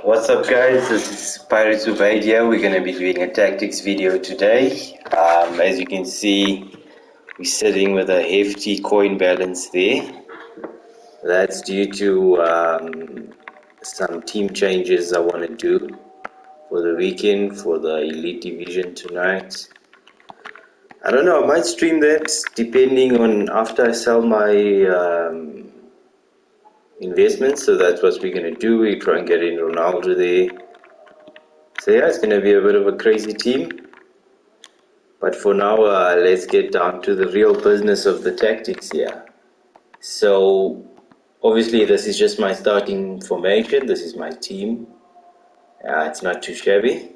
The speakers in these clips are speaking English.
What's up guys, this is Pirates Ubaid here. We're going to be doing a tactics video today. As you can see, we're sitting with a hefty coin balance there. That's due to some team changes I want to do for the weekend, for the Elite Division tonight. I don't know, I might stream that depending on after I sell my investments. So that's what we're going to do. We try and get in Ronaldo there. So yeah, it's going to be a bit of a crazy team. But for now, let's get down to the real business of the tactics here. So obviously this is just my starting formation. This is my team. It's not too shabby.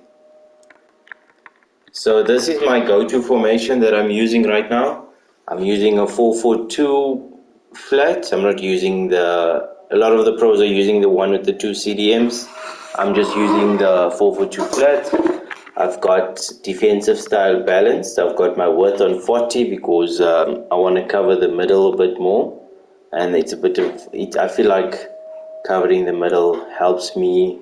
So this is my go-to formation that I'm using right now. I'm using a 4-4-2 flat. I'm not using a lot of the pros are using the one with the two CDMs. I'm just using the 4-4-2 flat. I've got defensive style balanced. I've got my width on 40 because I want to cover the middle a bit more. And it's a bit of it. I feel like covering the middle helps me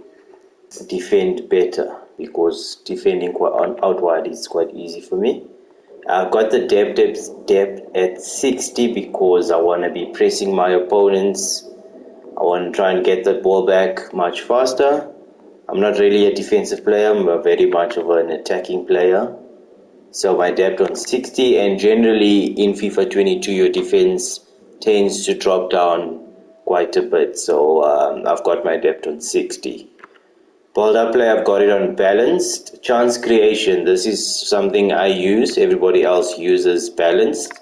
defend better because defending out wide is quite easy for me. I've got the depth at 60 because I want to be pressing my opponents. I want to try and get the ball back much faster. I'm not really a defensive player, I'm very much of an attacking player. So my depth on 60, and generally in FIFA 22 your defense tends to drop down quite a bit. So I've got my depth on 60. Balled up play, I've got it on balanced. Chance creation, this is something I use. Everybody else uses balanced.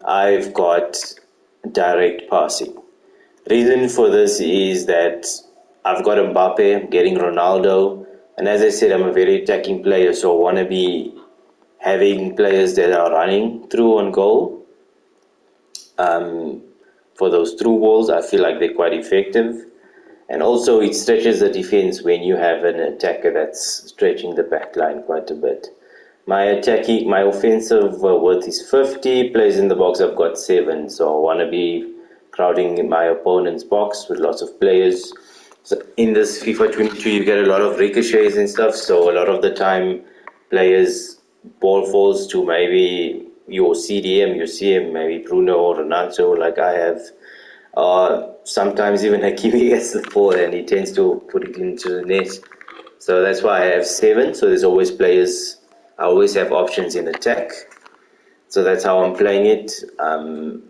I've got direct passing. Reason for this is that I've got Mbappe, I'm getting Ronaldo. And as I said, I'm a very attacking player, so I want to be having players that are running through on goal. For those through balls, I feel like they're quite effective. And also it stretches the defense when you have an attacker that's stretching the back line quite a bit. My offensive worth is 50, plays in the box I've got 7, so I want to be crowding in my opponent's box with lots of players. So in this FIFA 22 you get a lot of ricochets and stuff, so a lot of the time players ball falls to maybe your CDM, your CM, maybe Bruno or Renato like I have. Sometimes even Hakimi gets the ball and he tends to put it into the net. So that's why I have 7. So there's always players, I always have options in attack. So that's how I'm playing it.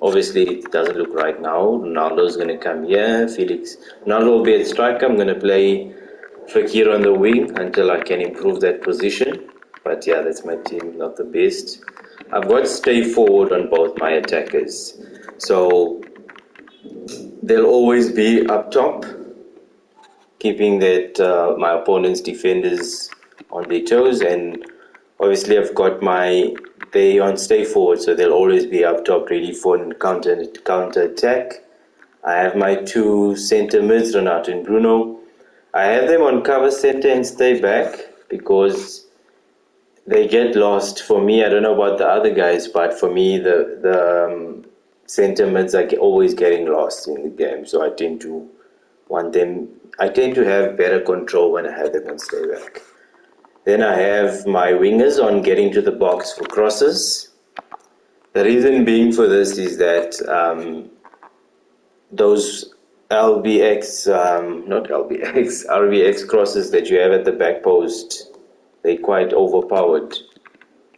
Obviously it doesn't look right now. Ronaldo's going to come here. Ronaldo will be at striker. I'm going to play Fekir on the wing until I can improve that position. But yeah, that's my team, not the best. I've got stay forward on both my attackers. So they'll always be up top, keeping that my opponent's defenders on their toes, and obviously I've got they on stay forward, so they'll always be up top ready for counter attack. I have my 2 center mids, Renato and Bruno. I have them on cover center and stay back because they get lost. For me, I don't know about the other guys, but for me the center mids are always getting lost in the game, so I tend to have better control when I have them on stay back. Then I have my wingers on getting to the box for crosses. The reason being for this is that those RBX crosses that you have at the back post, they're quite overpowered.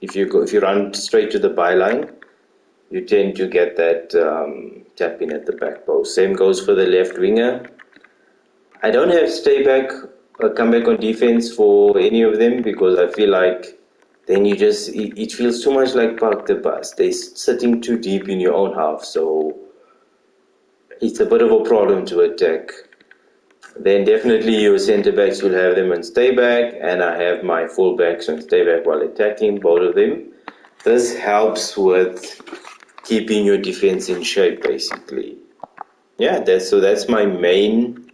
If you run straight to the byline, you tend to get that tap in at the back post. Same goes for the left winger. I don't have stay back or come back on defense for any of them because I feel like then it feels too much like park the bus. They're sitting too deep in your own half, so it's a bit of a problem to attack. Then definitely your centre backs will have them on stay back, and I have my full backs on stay back while attacking, both of them. This helps with keeping your defense in shape, basically. Yeah, that's my main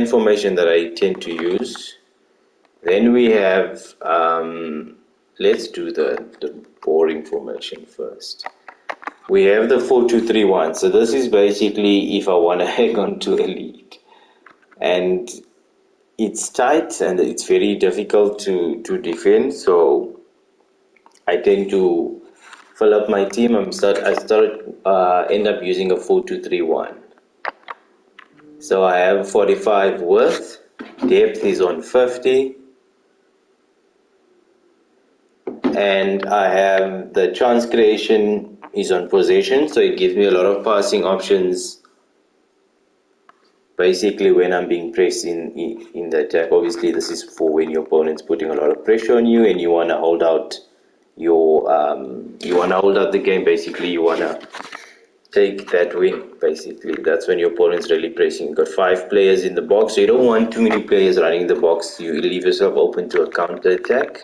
formation that I tend to use. Then we have let's do the boring formation first. We have the 4-2-3-1. So this is basically if I want to hang on to a lead. And it's tight and it's very difficult to defend. So I tend to fill up my team. End up using a 4-2-3-1. So I have 45 width. Depth is on 50. And I have the chance creation is on possession, so it gives me a lot of passing options basically when I'm being pressed in the attack. Obviously this is for when your opponent's putting a lot of pressure on you and you want to hold out the game. Basically you want to take that win. Basically that's when your opponent's really pressing. You've got 5 players in the box, so you don't want too many players running the box. You leave yourself open to a counter attack.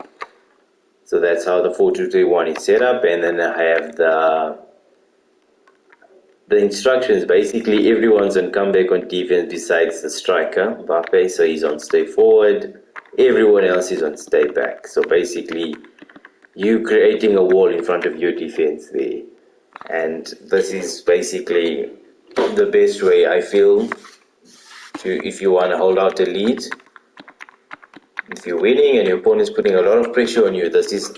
So that's how the 4-2-3-1 is set up. And then I have the instructions. Basically everyone's on comeback on defense besides the striker, Mbappe, so he's on stay forward. Everyone else is on stay back. So basically you creating a wall in front of your defense there. And this is basically the best way I feel if you want to hold out a lead. If you're winning and your opponent's putting a lot of pressure on you, this is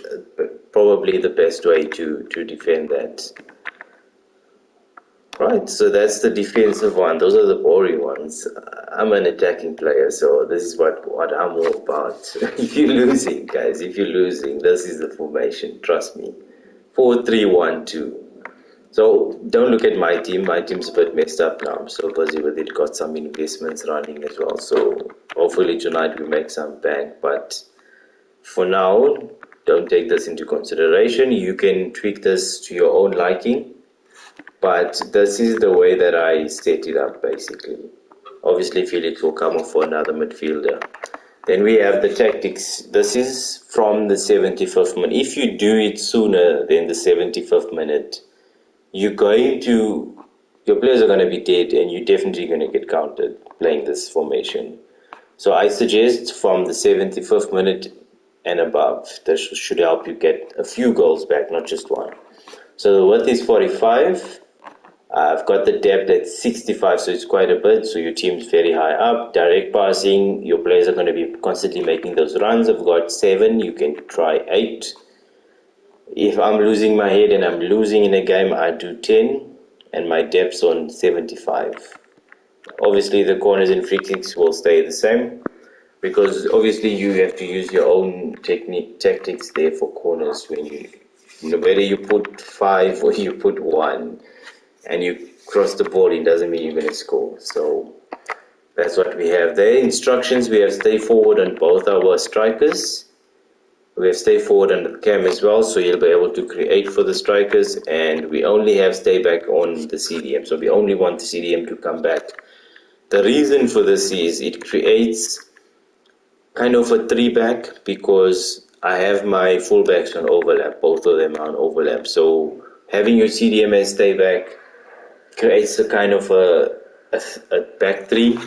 probably the best way to defend that. Right, so that's the defensive one. Those are the boring ones. I'm an attacking player, so this is what I'm all about. If you're losing, guys, this is the formation. Trust me. 4-3-1-2. So don't look at my team. My team's a bit messed up now. I'm so busy with it. Got some investments running as well. So hopefully tonight we make some bank. But for now, don't take this into consideration. You can tweak this to your own liking. But this is the way that I set it up basically. Obviously Felix will come off for another midfielder. Then we have the tactics. This is from the 75th minute. If you do it sooner than the 75th minute, your players are going to be dead and you're definitely going to get counted playing this formation. So I suggest from the 75th minute and above. This should help you get a few goals back, not just one. So the width is 45. I've got the depth at 65, so it's quite a bit. So your team's very high up. Direct passing, your players are going to be constantly making those runs. I've got 7, you can try 8. If I'm losing my head and I'm losing in a game, I do 10, and my depth's on 75. Obviously, the corners and free kicks will stay the same, because obviously you have to use your own tactics there for corners. Whether you put 5 or you put 1, and you cross the ball, it doesn't mean you're going to score. So that's what we have there. Instructions: we have stay forward on both our strikers. We have stay forward on the cam as well, so you'll be able to create for the strikers, and we only have stay back on the CDM, so we only want the CDM to come back. The reason for this is it creates kind of a 3-back, because I have my fullbacks on overlap, both of them are on overlap, so having your CDM as stay back creates a kind of a back 3,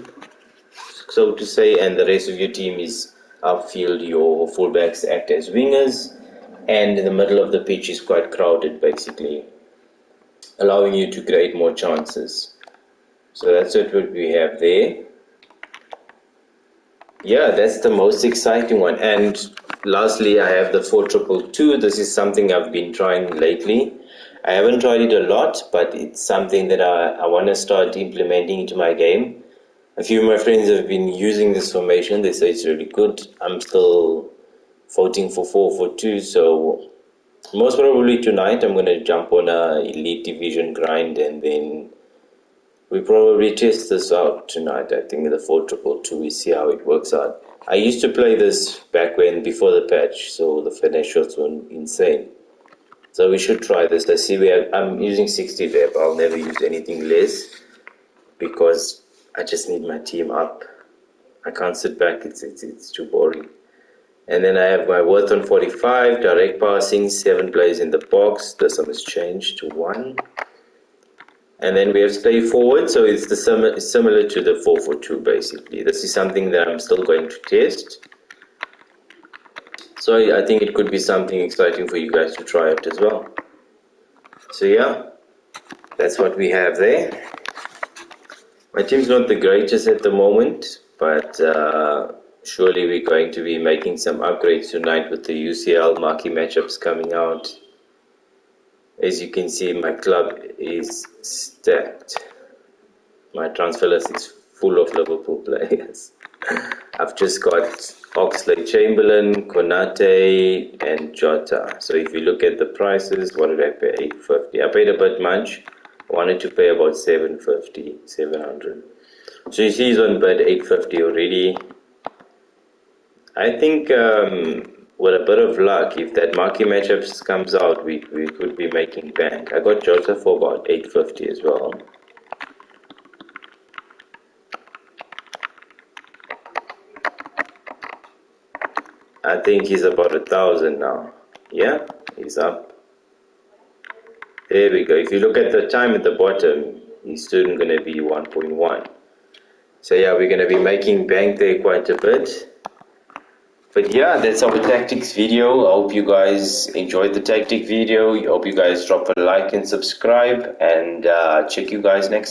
so to say, and the rest of your team is upfield. Your fullbacks act as wingers, and in the middle of the pitch is quite crowded, basically allowing you to create more chances. So that's what we have there. Yeah, that's the most exciting one. And lastly, I have the 4-2-2. This is something I've been trying lately. I haven't tried it a lot, but it's something that I want to start implementing into my game. A few of my friends have been using this formation. They say it's really good. I'm still voting for 4-4-2, so most probably tonight I'm going to jump on a Elite Division grind, and then we probably test this out tonight. I think the 4-2-2, we see how it works out. I used to play this back before the patch, so the finish shots were insane. So we should try this. I see I'm using 60 there, but I'll never use anything less, because I just need my team up. I can't sit back, it's too boring. And then I have my width on 45, direct passing, 7 players in the box. This one has changed to 1. And then we have stay forward, so it's similar to the 4-4-2 basically. This is something that I'm still going to test. So I think it could be something exciting for you guys to try out as well. So yeah, That's what we have there. My team's not the greatest at the moment, but surely we're going to be making some upgrades tonight with the UCL marquee matchups coming out. As you can see, my club is stacked. My transfer list is full of Liverpool players. I've just got Oxlade-Chamberlain, Konate, and Jota. So if you look at the prices, what did I pay? 850. I paid a bit much. I wanted to pay about 750, 700. So you see he's on bid 850 already. I think with a bit of luck, if that marquee matchups comes out, we could be making bank. I got Jota for about 850 as well. I think he's about 1,000 now. Yeah, he's up. There we go. If you look at the time at the bottom, he's soon going to be 1.1. So yeah, we're going to be making bank there quite a bit. But yeah, that's our tactics video. I hope you guys enjoyed the tactic video. I hope you guys drop a like and subscribe, and check you guys next time.